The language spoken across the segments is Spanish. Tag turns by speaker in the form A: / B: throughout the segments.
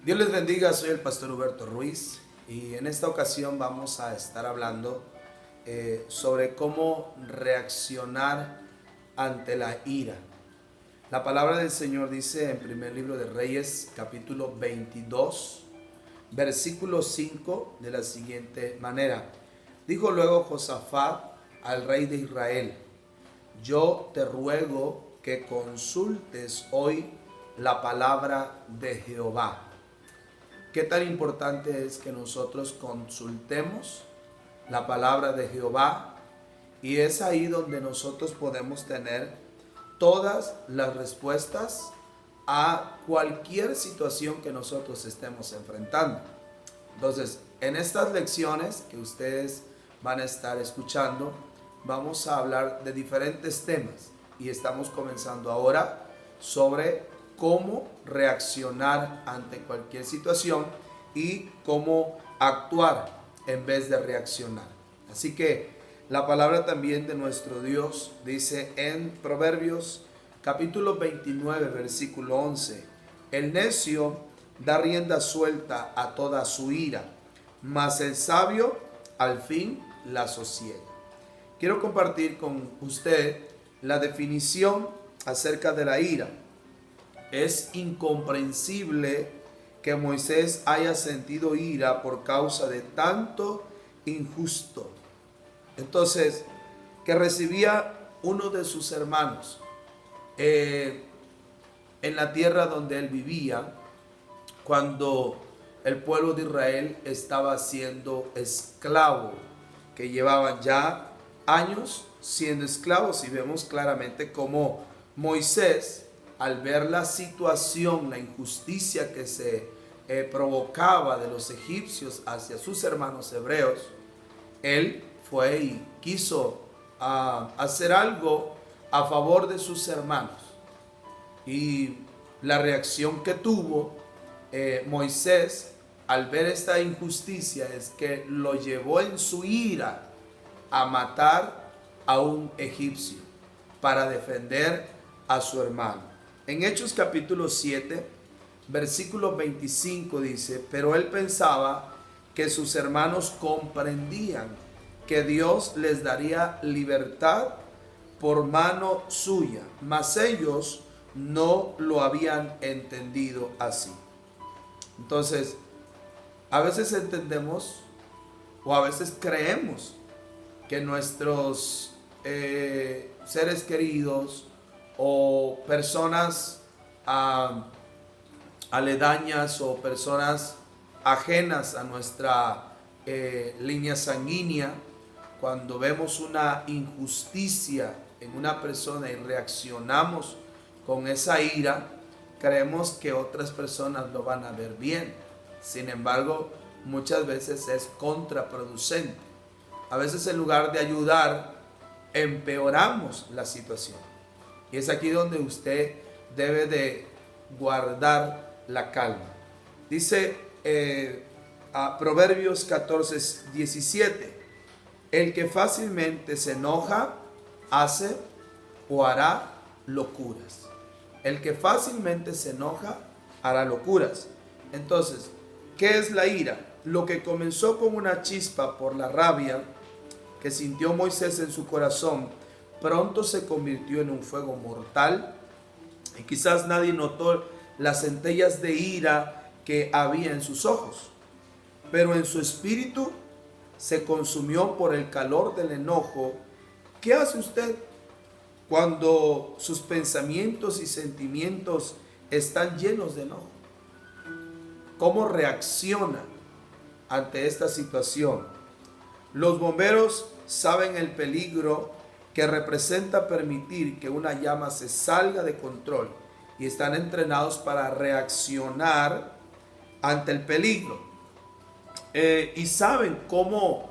A: Dios les bendiga, soy el pastor Huberto Ruiz y en esta ocasión vamos a estar hablando sobre cómo reaccionar ante la ira. La palabra del Señor dice en primer libro de Reyes, capítulo 22, versículo 5, de la siguiente manera. Dijo luego Josafat al rey de Israel: yo te ruego que consultes hoy la palabra de Jehová. ¿Qué tan importante es que nosotros consultemos la palabra de Jehová? Y es ahí donde nosotros podemos tener todas las respuestas a cualquier situación que nosotros estemos enfrentando. Entonces, en estas lecciones que ustedes van a estar escuchando, vamos a hablar de diferentes temas y estamos comenzando ahora sobre cómo reaccionar ante cualquier situación y cómo actuar en vez de reaccionar. Así que la palabra también de nuestro Dios dice en Proverbios capítulo 29 versículo 11: el necio da rienda suelta a toda su ira, mas el sabio al fin la sosiega. Quiero compartir con usted la definición acerca de la ira. Es incomprensible que Moisés haya sentido ira por causa de tanto injusto. Entonces, que recibía uno de sus hermanos en la tierra donde él vivía, cuando el pueblo de Israel estaba siendo esclavo, que llevaban ya años siendo esclavos, y vemos claramente cómo Moisés, al ver la situación, la injusticia que se provocaba de los egipcios hacia sus hermanos hebreos, él fue y quiso hacer algo a favor de sus hermanos. Y la reacción que tuvo Moisés al ver esta injusticia es que lo llevó en su ira a matar a un egipcio para defender a su hermano. En Hechos capítulo 7, versículo 25 dice: pero él pensaba que sus hermanos comprendían que Dios les daría libertad por mano suya, mas ellos no lo habían entendido así. Entonces, a veces entendemos o a veces creemos que nuestros seres queridos o personas aledañas o personas ajenas a nuestra línea sanguínea, cuando vemos una injusticia en una persona y reaccionamos con esa ira, creemos que otras personas lo van a ver bien. Sin embargo, muchas veces es contraproducente. A veces, en lugar de ayudar, empeoramos la situación. Y es aquí donde usted debe de guardar la calma. Dice Proverbios 14, 17: el que fácilmente se enoja hace o hará locuras. El que fácilmente se enoja hará locuras. Entonces, ¿qué es la ira? Lo que comenzó con una chispa por la rabia que sintió Moisés en su corazón, pronto se convirtió en un fuego mortal, y quizás nadie notó las centellas de ira que había en sus ojos, pero en su espíritu se consumió por el calor del enojo. ¿Qué hace usted cuando sus pensamientos y sentimientos están llenos de enojo? ¿Cómo reacciona ante esta situación? Los bomberos saben el peligro que representa permitir que una llama se salga de control y están entrenados para reaccionar ante el peligro. Y saben cómo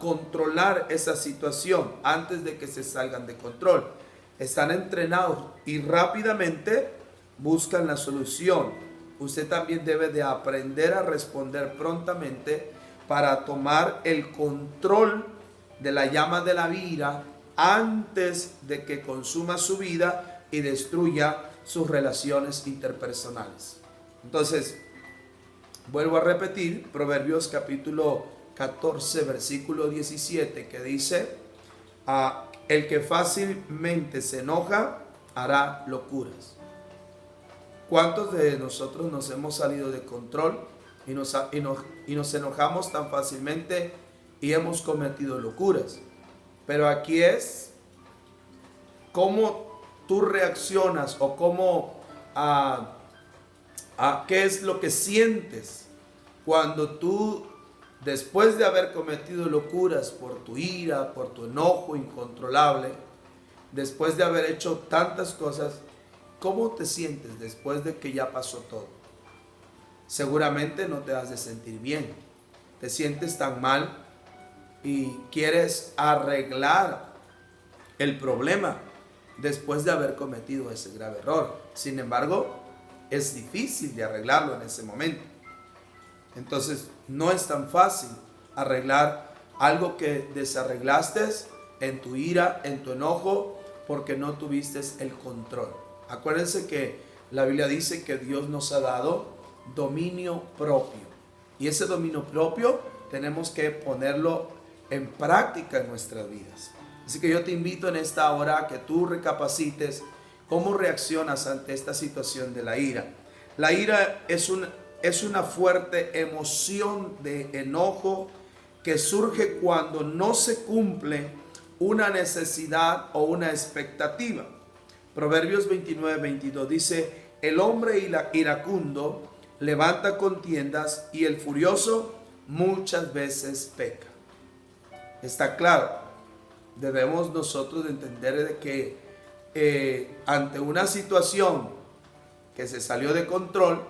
A: controlar esa situación antes de que se salgan de control. Están entrenados y rápidamente buscan la solución. Usted también debe de aprender a responder prontamente para tomar el control de la llama de la ira antes de que consuma su vida y destruya sus relaciones interpersonales. Entonces, Vuelvo a repetir, Proverbios capítulo 14, versículo 17, que dice, el que fácilmente se enoja hará locuras. ¿Cuántos de nosotros nos hemos salido de control y nos enojamos tan fácilmente y hemos cometido locuras? Pero aquí es cómo tú reaccionas o cómo, qué es lo que sientes cuando tú, después de haber cometido locuras por tu ira, por tu enojo incontrolable, después de haber hecho tantas cosas, ¿cómo te sientes después de que ya pasó todo? Seguramente no te has de sentir bien. Te sientes tan mal y quieres arreglar el problema después de haber cometido ese grave error. Sin embargo, es difícil de arreglarlo en ese momento. Entonces, no es tan fácil arreglar algo que desarreglaste en tu ira, en tu enojo, porque no tuviste el control. Acuérdense que la Biblia dice que Dios nos ha dado dominio propio. Y ese dominio propio tenemos que ponerlo en práctica en nuestras vidas. Así que yo te invito en esta hora a que tú recapacites cómo reaccionas ante esta situación de la ira. La ira es una fuerte emoción de enojo que surge cuando no se cumple una necesidad o una expectativa. Proverbios 29, 22 dice, el hombre iracundo levanta contiendas y el furioso muchas veces peca. Está claro, debemos nosotros entender de que ante una situación que se salió de control,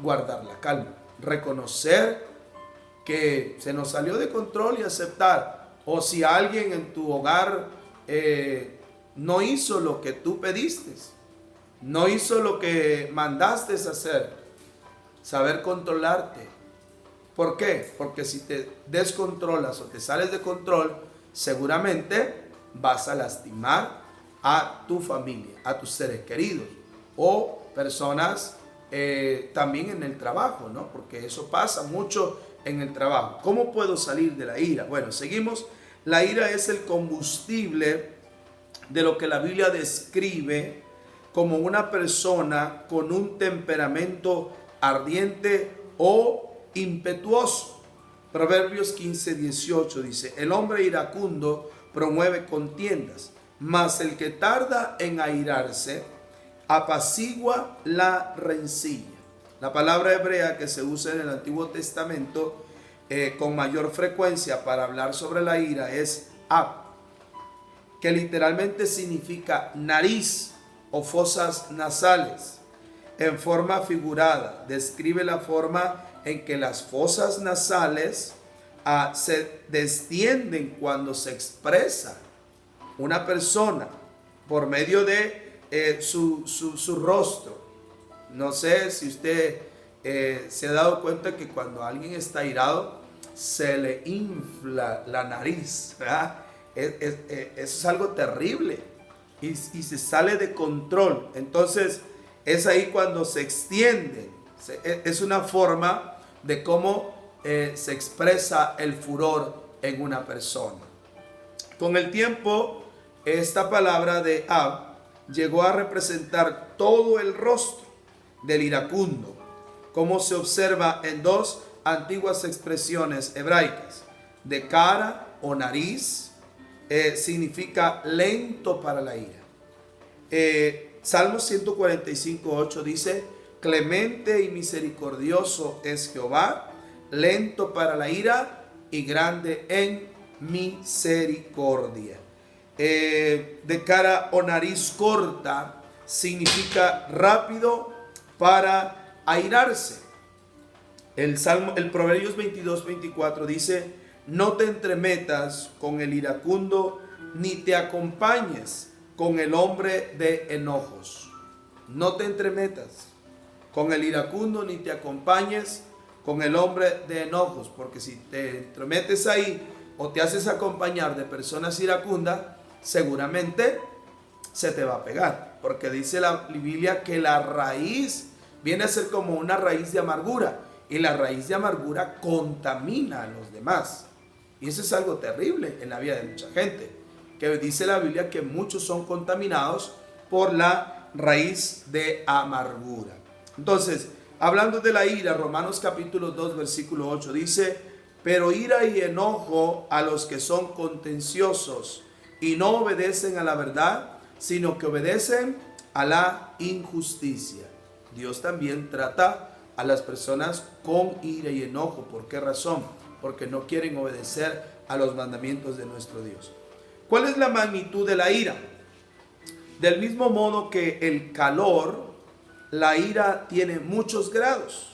A: guardar la calma, reconocer que se nos salió de control y aceptar. O si alguien en tu hogar no hizo lo que tú pediste, no hizo lo que mandaste hacer, saber controlarte. ¿Por qué? Porque si te descontrolas o te sales de control, seguramente vas a lastimar a tu familia, a tus seres queridos o personas también en el trabajo, ¿no? Porque eso pasa mucho en el trabajo. ¿Cómo puedo salir de la ira? Bueno, seguimos. La ira es el combustible de lo que la Biblia describe como una persona con un temperamento ardiente o impetuoso. Proverbios 15, 18 dice, el hombre iracundo promueve contiendas, mas el que tarda en airarse apacigua la rencilla. La palabra hebrea que se usa en el Antiguo Testamento con mayor frecuencia para hablar sobre la ira es ab, que literalmente significa nariz o fosas nasales. En forma figurada, describe la forma en que las fosas nasales se descienden cuando se expresa una persona por medio de su rostro. No sé si usted se ha dado cuenta que cuando alguien está airado se le infla la nariz, ¿verdad? Eso es algo terrible y se sale de control. Entonces es ahí cuando se extiende. Es una forma de cómo se expresa el furor en una persona. Con el tiempo, esta palabra de ab llegó a representar todo el rostro del iracundo, como se observa en dos antiguas expresiones hebraicas. De cara o nariz significa lento para la ira. Salmo 145:8 dice, clemente y misericordioso es Jehová, lento para la ira y grande en misericordia. De cara o nariz corta significa rápido para airarse. El Proverbios 22:24 dice, no te entremetas con el iracundo, ni te acompañes con el hombre de enojos. No te entremetas con el iracundo, ni te acompañes con el hombre de enojos, porque si te entremetes ahí o te haces acompañar de personas iracundas, seguramente se te va a pegar, porque dice la Biblia que la raíz viene a ser como una raíz de amargura, Y la raíz de amargura contamina a los demás. Y eso es algo terrible en la vida de mucha gente. Que dice la Biblia que muchos son contaminados por la raíz de amargura. Entonces, hablando de la ira, Romanos capítulo 2, versículo 8 dice: pero ira y enojo a los que son contenciosos y no obedecen a la verdad, sino que obedecen a la injusticia. Dios también trata a las personas con ira y enojo. ¿Por qué razón? Porque no quieren obedecer a los mandamientos de nuestro Dios. ¿Cuál es la magnitud de la ira? Del mismo modo que el calor, la ira tiene muchos grados.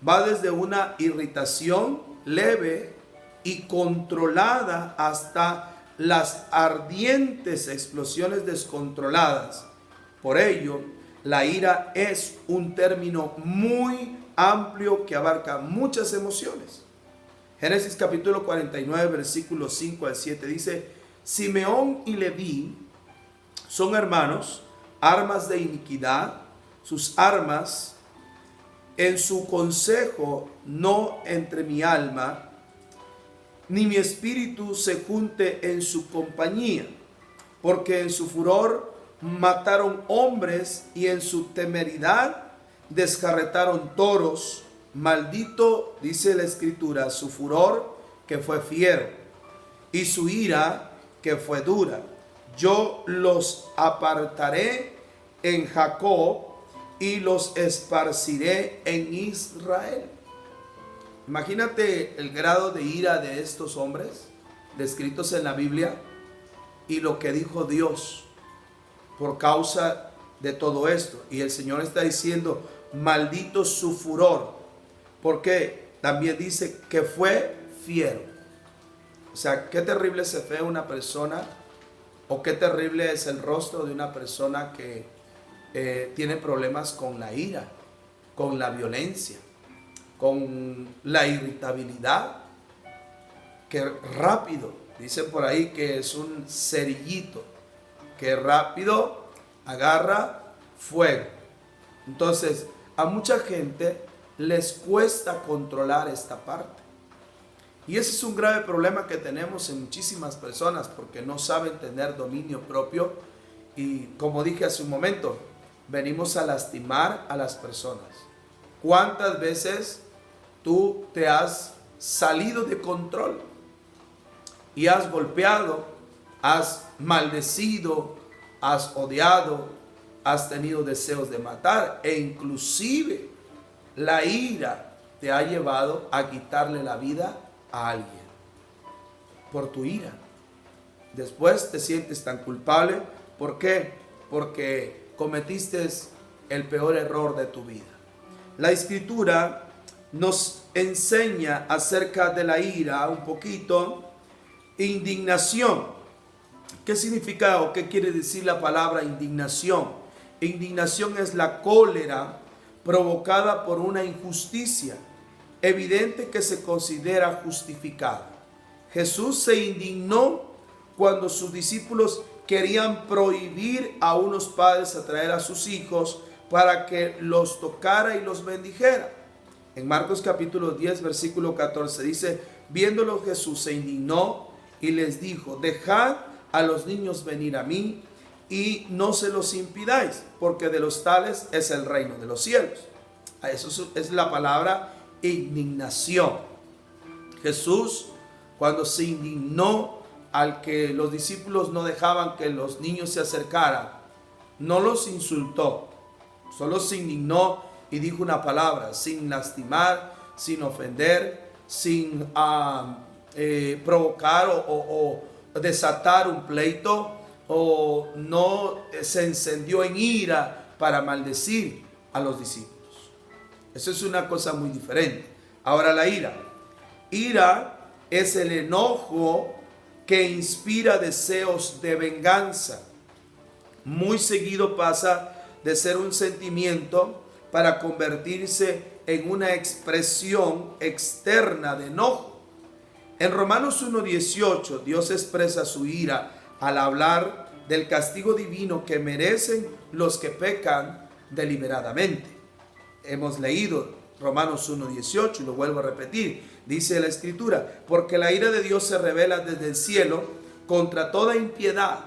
A: Va desde una irritación leve y controlada hasta las ardientes explosiones descontroladas. Por ello, la ira es un término muy amplio que abarca muchas emociones. Génesis capítulo 49, versículos 5 al 7 dice: Simeón y Leví son hermanos, armas de iniquidad, sus armas en su consejo no entre mi alma, ni mi espíritu se junte en su compañía, porque en su furor mataron hombres y en su temeridad descarretaron toros. Maldito, dice la escritura, su furor que fue fiero y su ira que fue dura. Yo los apartaré en Jacob y los esparciré en Israel. Imagínate el grado de ira de estos hombres descritos en la Biblia y lo que dijo Dios por causa de todo esto. Y el Señor está diciendo: maldito su furor, porque también dice que fue fiero. O sea, qué terrible se ve una persona, o qué terrible es el rostro de una persona que tiene problemas con la ira, con la violencia, con la irritabilidad, que rápido, dicen por ahí que es un cerillito, que rápido agarra fuego. Entonces, a mucha gente les cuesta controlar esta parte. Y ese es un grave problema que tenemos en muchísimas personas, porque no saben tener dominio propio. Y como dije hace un momento, venimos a lastimar a las personas. ¿Cuántas veces tú te has salido de control y has golpeado, has maldecido, has odiado, has tenido deseos de matar, e inclusive la ira te ha llevado a quitarle la vida a alguien por tu ira? Después te sientes tan culpable. ¿Por qué? Porque cometiste el peor error de tu vida. La escritura nos enseña acerca de la ira un poquito. Indignación. ¿Qué significa o qué quiere decir la palabra indignación? Indignación es la cólera provocada por una injusticia evidente que se considera justificada. Jesús se indignó cuando sus discípulos querían prohibir a unos padres a traer a sus hijos para que los tocara y los bendijera. En Marcos capítulo 10, versículo 14 dice: viéndolo Jesús se indignó y les dijo: dejad a los niños venir a mí y no se los impidáis, porque de los tales es el reino de los cielos. Eso es la palabra indignación. Jesús, cuando se indignó al que los discípulos no dejaban que los niños se acercaran, no los insultó, solo se indignó y dijo una palabra, sin lastimar, sin ofender, sin provocar o desatar un pleito, o no se encendió en ira para maldecir a los discípulos. Eso es una cosa muy diferente. Ahora, la ira. Ira es el enojo que inspira deseos de venganza. Muy seguido pasa de ser un sentimiento para convertirse en una expresión externa de enojo. En Romanos 1:18, Dios expresa su ira al hablar del castigo divino que merecen los que pecan deliberadamente. Hemos leído Romanos 1:18, y lo vuelvo a repetir. Dice la Escritura, porque la ira de Dios se revela desde el cielo contra toda impiedad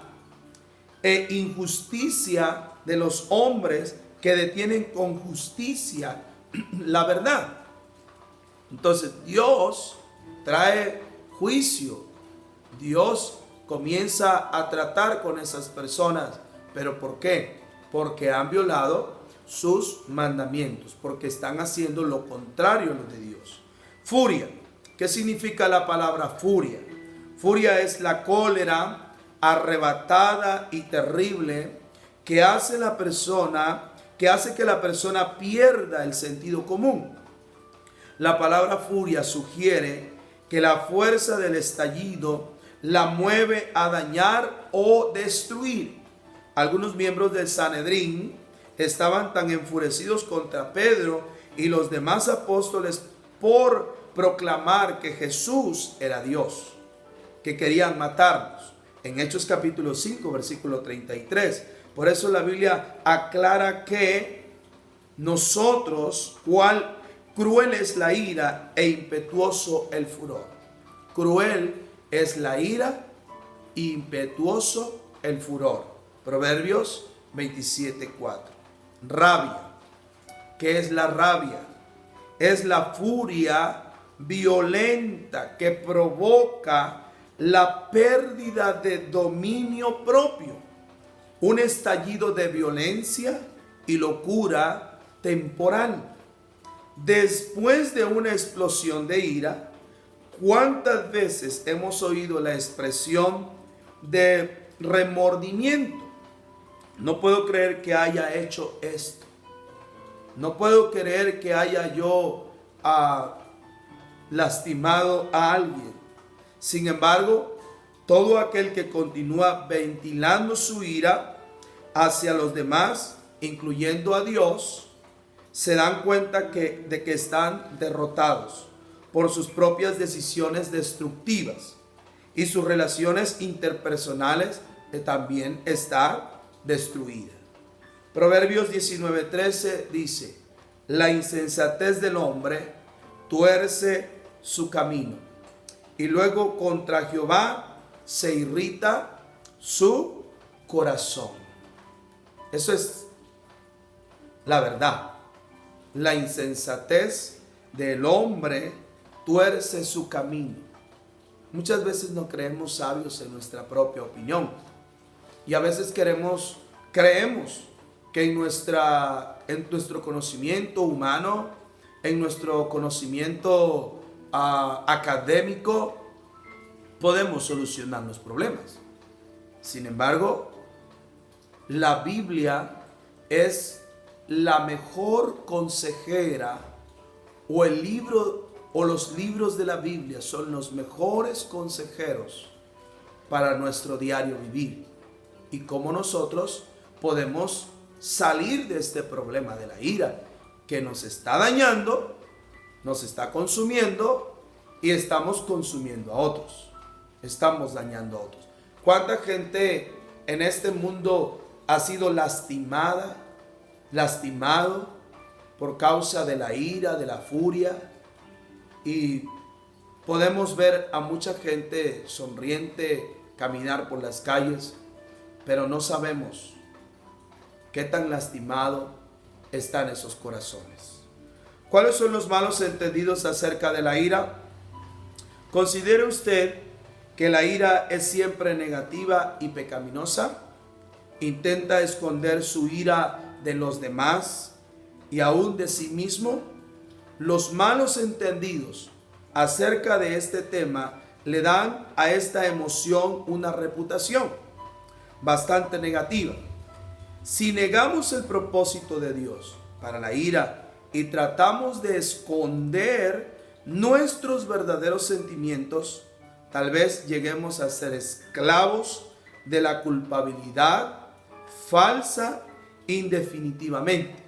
A: e injusticia de los hombres que detienen con justicia la verdad. Entonces Dios trae juicio. Dios comienza a tratar con esas personas. ¿Pero por qué? Porque han violado sus mandamientos, porque están haciendo lo contrario a lo de Dios. Furia. ¿Qué significa la palabra furia? Furia es la cólera arrebatada y terrible que hace que la persona pierda el sentido común. La palabra furia sugiere que la fuerza del estallido la mueve a dañar o destruir. Algunos miembros del Sanedrín estaban tan enfurecidos contra Pedro y los demás apóstoles por proclamar que Jesús era Dios, que querían matarlos. En Hechos capítulo 5, versículo 33. Por eso la Biblia aclara que nosotros, cruel es la ira e impetuoso el furor. Cruel es la ira e impetuoso el furor. Proverbios 27:4. Rabia. ¿Qué es la rabia? Es la furia violenta que provoca la pérdida de dominio propio, un estallido de violencia y locura temporal. Después de una explosión de ira, ¿cuántas veces hemos oído la expresión de remordimiento? No puedo creer que haya hecho esto. No puedo creer que haya yo lastimado a alguien. Sin embargo, todo aquel que continúa ventilando su ira hacia los demás, incluyendo a Dios, se dan cuenta de que están derrotados por sus propias decisiones destructivas y sus relaciones interpersonales también están destruidas. Proverbios 19:13 dice: la insensatez del hombre tuerce su camino, y luego contra Jehová se irrita su corazón. Eso es la verdad. La insensatez del hombre tuerce su camino. Muchas veces no creemos sabios en nuestra propia opinión, y a veces creemos que en nuestro conocimiento humano, en nuestro conocimiento académico, podemos solucionar los problemas. Sin embargo, la Biblia es la mejor consejera, o los libros de la Biblia son los mejores consejeros para nuestro diario vivir y cómo nosotros podemos salir de este problema de la ira que nos está dañando, nos está consumiendo y estamos consumiendo a otros. Estamos dañando a otros. ¿Cuánta gente en este mundo ha sido lastimado por causa de la ira, de la furia? Y podemos ver a mucha gente sonriente caminar por las calles, pero no sabemos qué tan lastimado están esos corazones. ¿Cuáles son los malos entendidos acerca de la ira? ¿Considera usted que la ira es siempre negativa y pecaminosa? ¿Intenta esconder su ira de los demás y aún de sí mismo? Los malos entendidos acerca de este tema le dan a esta emoción una reputación bastante negativa. Si negamos el propósito de Dios para la ira y tratamos de esconder nuestros verdaderos sentimientos, tal vez lleguemos a ser esclavos de la culpabilidad falsa indefinitivamente.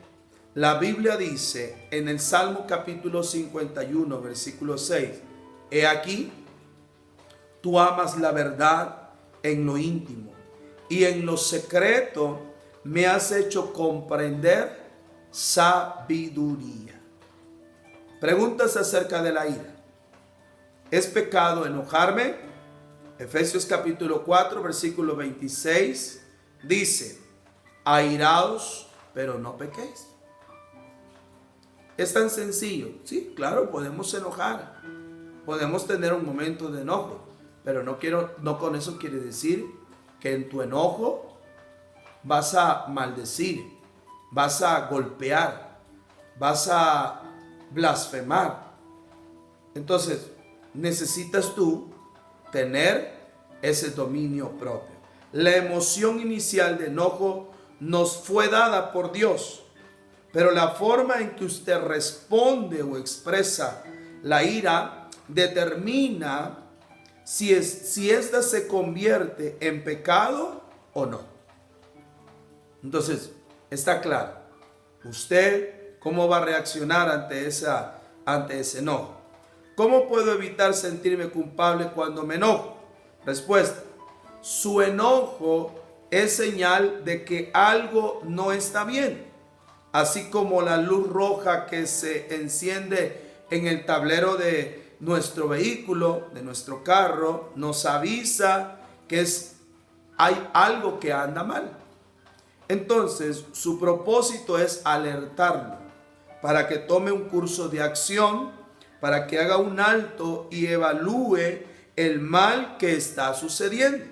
A: La Biblia dice en el Salmo capítulo 51, versículo 6, he aquí, tú amas la verdad en lo íntimo y en lo secreto me has hecho comprender sabiduría. Preguntas acerca de la ira. ¿Es pecado enojarme? Efesios capítulo 4, versículo 26 dice: airaos, pero no pequéis. Es tan sencillo. Sí, claro, podemos enojar, podemos tener un momento de enojo, pero no con eso quiere decir que en tu enojo vas a maldecir, vas a golpear, vas a blasfemar. Entonces, necesitas tú tener ese dominio propio. La emoción inicial de enojo nos fue dada por Dios, pero la forma en que usted responde o expresa la ira determina si ésta se convierte en pecado o no. Entonces, está claro, usted cómo va a reaccionar ante ese enojo. ¿Cómo puedo evitar sentirme culpable cuando me enojo? Respuesta: su enojo es señal de que algo no está bien. Así como la luz roja que se enciende en el tablero de nuestro vehículo, de nuestro carro, nos avisa que hay algo que anda mal. Entonces, su propósito es alertarlo para que tome un curso de acción, para que haga un alto y evalúe el mal que está sucediendo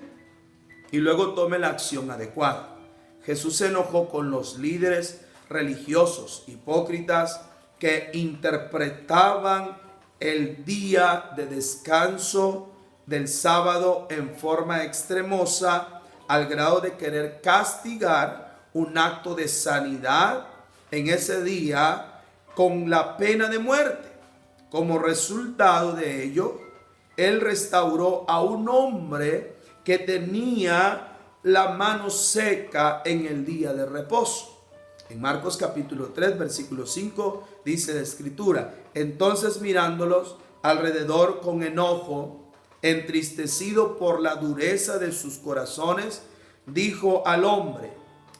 A: y luego tome la acción adecuada. Jesús se enojó con los líderes religiosos hipócritas que interpretaban el día de descanso del sábado en forma extremosa, al grado de querer castigar un acto de sanidad en ese día con la pena de muerte. Como resultado de ello, Él restauró a un hombre que tenía la mano seca en el día de reposo. En Marcos capítulo 3, versículo 5, dice la escritura: entonces mirándolos alrededor con enojo, entristecido por la dureza de sus corazones, dijo al hombre: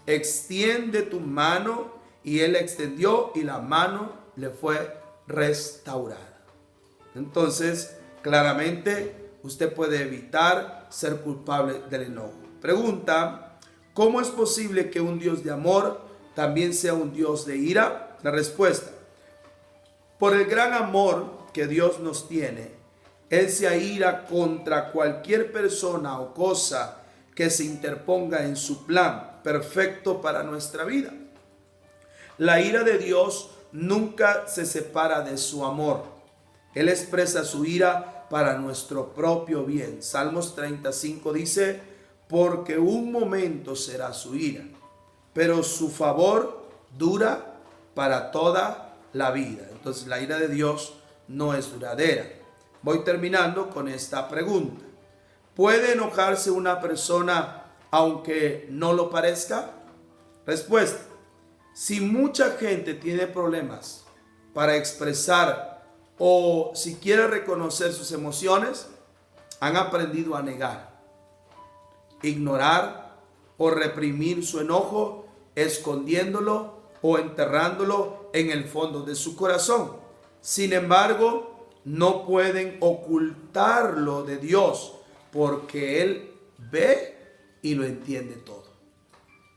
A: extiende tu mano. Y él extendió y la mano le fue restaurada. Entonces, claramente, usted puede evitar ser culpable del enojo. Pregunta: ¿cómo es posible que un Dios de amor también sea un Dios de ira? La respuesta: por el gran amor que Dios nos tiene, Él se aira contra cualquier persona o cosa que se interponga en su plan perfecto para nuestra vida. La ira de Dios nunca se separa de su amor. Él expresa su ira para nuestro propio bien. Salmos 35 dice: porque un momento será su ira, pero su favor dura para toda la vida. Entonces, la ira de Dios no es duradera. Voy terminando con esta pregunta: ¿puede enojarse una persona aunque no lo parezca? Respuesta: si mucha gente tiene problemas para expresar o si quiere reconocer sus emociones, han aprendido a negar, ignorar o reprimir su enojo, escondiéndolo o enterrándolo en el fondo de su corazón. Sin embargo, no pueden ocultarlo de Dios, porque Él ve y lo entiende todo.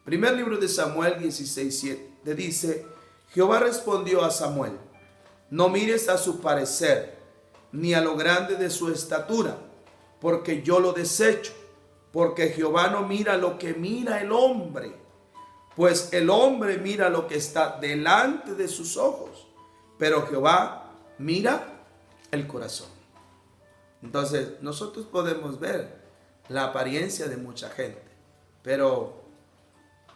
A: Primer libro de Samuel 16:7 dice: Jehová respondió a Samuel: no mires a su parecer, ni a lo grande de su estatura, porque yo lo desecho. Porque Jehová no mira lo que mira el hombre, pues el hombre mira lo que está delante de sus ojos, pero Jehová mira el corazón. Entonces, nosotros podemos ver la apariencia de mucha gente, pero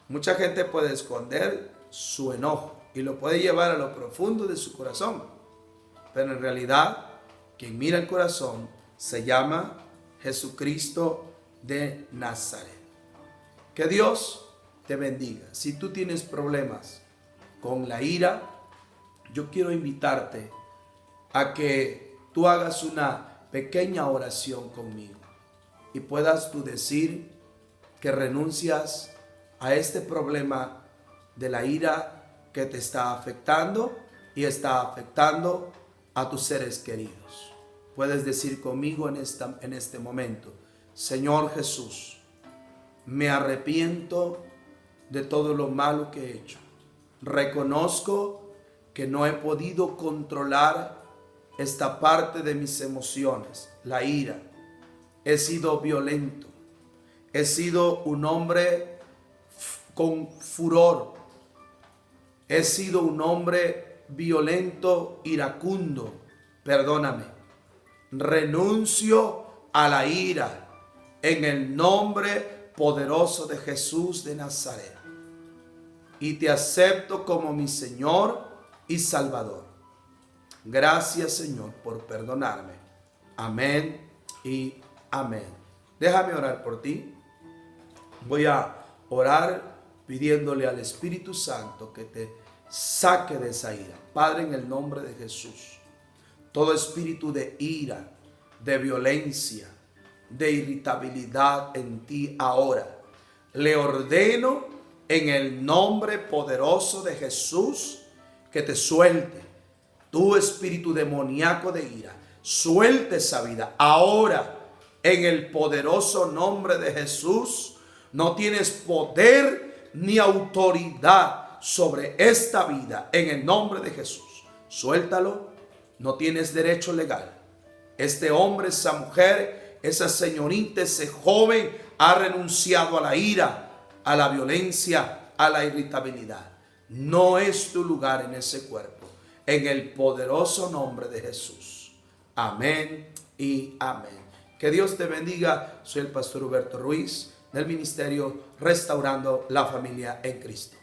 A: mucha gente puede esconder su enojo y lo puede llevar a lo profundo de su corazón. Pero en realidad, quien mira el corazón se llama Jesucristo de Nazaret. Que Dios te bendiga. Si tú tienes problemas con la ira, yo quiero invitarte a que tú hagas una pequeña oración conmigo y puedas tú decir que renuncias a este problema de la ira que te está afectando y está afectando a tus seres queridos. Puedes decir conmigo en este momento: Señor Jesús, me arrepiento de todo lo malo que he hecho. Reconozco que no he podido controlar esta parte de mis emociones, la ira. He sido violento. He sido un hombre con furor. He sido un hombre violento, iracundo. Perdóname. Renuncio a la ira en el nombre poderoso de Jesús de Nazaret. Y te acepto como mi Señor y Salvador. Gracias, Señor, por perdonarme. Amén y amén. Déjame orar por ti. Voy a orar pidiéndole al Espíritu Santo que te saque de esa ira. Padre, en el nombre de Jesús, todo espíritu de ira, de violencia, de irritabilidad en ti ahora, le ordeno en el nombre poderoso de Jesús que te suelte. Tu espíritu demoníaco de ira, suelte esa vida ahora en el poderoso nombre de Jesús. No tienes poder ni autoridad sobre esta vida en el nombre de Jesús. Suéltalo, no tienes derecho legal. Este hombre, esa mujer, esa señorita, ese joven ha renunciado a la ira, a la violencia, a la irritabilidad. No es tu lugar en ese cuerpo. En el poderoso nombre de Jesús. Amén y amén. Que Dios te bendiga. Soy el pastor Huberto Ruiz del ministerio Restaurando la Familia en Cristo.